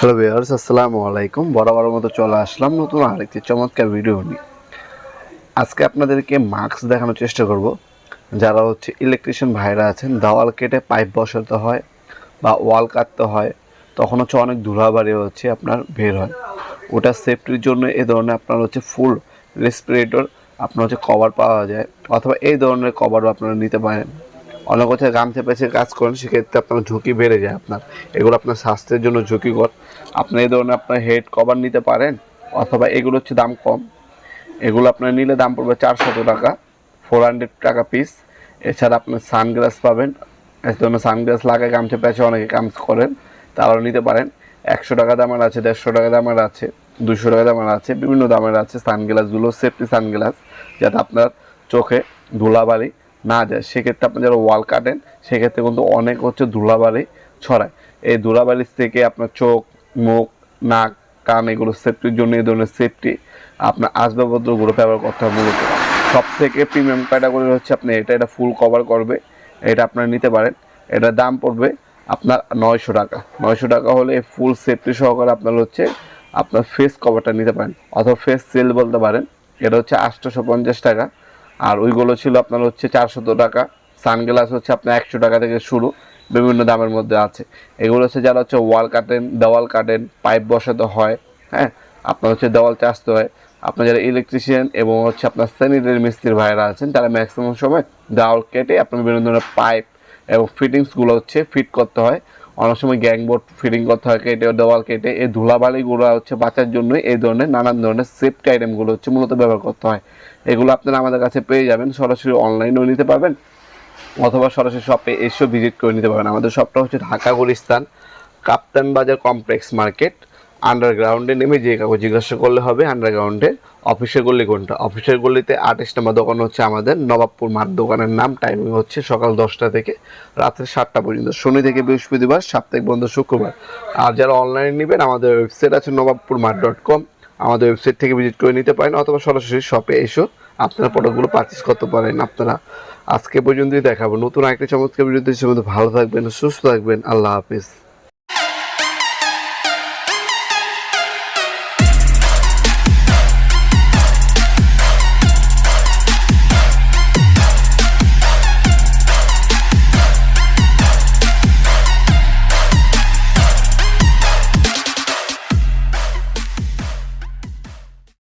Hello viewers, আসসালামু আলাইকুম। বরাবর মতো চলে আসলাম নতুন আরেকটি চমৎকার ভিডিও নিয়ে। আজকে আপনাদেরকে মাস্ক দেখানোর চেষ্টা করব। যারা ইলেকট্রিশিয়ান ভাইরা আছেন, দেওয়াল কেটে পাইপ বসাতে হয় বা ওয়াল কাটতে হয়, তখন অনেক ধুলাবালি আপনার বের হয়। ওটা সেফটির জন্য এই ধরনের আপনার ফুল রেসপিরেটর আপনার কভার পাওয়া যায়, অথবা এই ধরনের কভারও আপনারা নিতে পারেন। অনেক কোথায় গামছা পেঁচে কাজ করেন, সেক্ষেত্রে আপনার ঝুঁকি বেড়ে যায়। এগুলো আপনার স্বাস্থ্যের জন্য ঝুঁকিকর। আপনি এই ধরনের আপনার হেড কভার নিতে পারেন, অথবা এগুলো দাম কম। এগুলো আপনার নিলে দাম পড়বে 400 টাকা, 400 টাকা পিস। এছাড়া আপনার সানগ্লাস পাবেন। এই ধরনের সানগ্লাস লাগায় গামছা পেঁচে অনেকে কাজ করেন, তারাও নিতে পারেন। 100 টাকা দামের আছে, 150 টাকা দামের আছে, 200 টাকা দামের আছে, বিভিন্ন দামের আছে সানগ্লাসগুলো। সেফটি সানগ্লাস, যাতে আপনার চোখে ধুলাবালি না যায়। সেক্ষেত্রে আপনি যারা ওয়াল কাটেন, সেক্ষেত্রে কিন্তু অনেক ধুলাবালি ছড়ায়। এই ধুলাবালি থেকে আপনার চোখ, মুখ, নাক, কান, এগুলো সেফটির জন্য এই ধরনের সেফটি আপনার আসবাবপত্রগুলো ব্যবহার করতে হবে। মূলত সব থেকে প্রিমিয়াম ক্যাটাগরি আপনি এটা ফুল কভার করবে, এটা আপনারা নিতে পারেন। এটার দাম পড়বে আপনার 900 টাকা। 900 টাকা হলে ফুল সেফটি সহকারে আপনার ফেস কভারটা নিতে পারেন, অথবা ফেস সেল বলতে পারেন। এটা 850 টাকা। আর ওইগুলো ছিল আপনার 400 টাকা। সানগ্লাস আপনার 100 টাকা থেকে শুরু, বিভিন্ন দামের মধ্যে আছে। এগুলো যারা ওয়াল কাটেন, দেওয়াল কাটেন, পাইপ বসাতে হয়, হ্যাঁ, আপনার দেওয়াল চাষতে হয়। আপনার যারা ইলেকট্রিশিয়ান এবং আপনার স্যানিটারি মিস্ত্রির ভাইরা আছেন, তারা ম্যাক্সিমাম সময় দেওয়াল কেটে আপনার বিভিন্ন ধরনের পাইপ এবং ফিটিংসগুলো ফিট করতে হয়। অনেক সময় গ্যাংবোর্ড ফিটিং করতে হয় কেটে, দেওয়াল কেটে। এই ধুলাবালিগুলো বাঁচার জন্য এই ধরনের নানান ধরনের সেফটি আইটেমগুলো মূলত ব্যবহার করতে হয়। এগুলো আপনারা আমাদের কাছে পেয়ে যাবেন। সরাসরি অনলাইনেও নিতে পারবেন, অথবা সরাসরি শপে এসেও ভিজিট করে নিতে পারবেন। আমাদের শপটা ঢাকা গুলিস্তান কাপ্তান বাজার কমপ্লেক্স মার্কেট। আন্ডারগ্রাউন্ডে নেমে যে কাউকে জিজ্ঞাসা করলে হবে আন্ডারগ্রাউন্ডে অফিসের গলি কোনটা। অফিসের গলিতে 28 নম্বর দোকান আমাদের আমাদের মাঠ। দোকানের নাম, টাইমিং সকাল 10টা থেকে রাত্রে 7টা পর্যন্ত, শনি থেকে বৃহস্পতিবার, সাপ্তাহিক বন্ধ শুক্রবার। আর যারা অনলাইনে নেবেন, আমাদের ওয়েবসাইট আছে নবাবপুরমাঠ.com। আমাদের ওয়েবসাইট থেকে ভিজিট করে নিতে পারেন, অথবা সরাসরি শপে এসেও আপনারা প্রোডাক্টগুলো পারচেস করতে পারেন। আপনারা আজকে পর্যন্তই দেখাবো নতুন আরেকটা চমৎকার ভিডিওতে। ভালো থাকবেন, সুস্থ থাকবেন। আল্লাহ হাফিজ।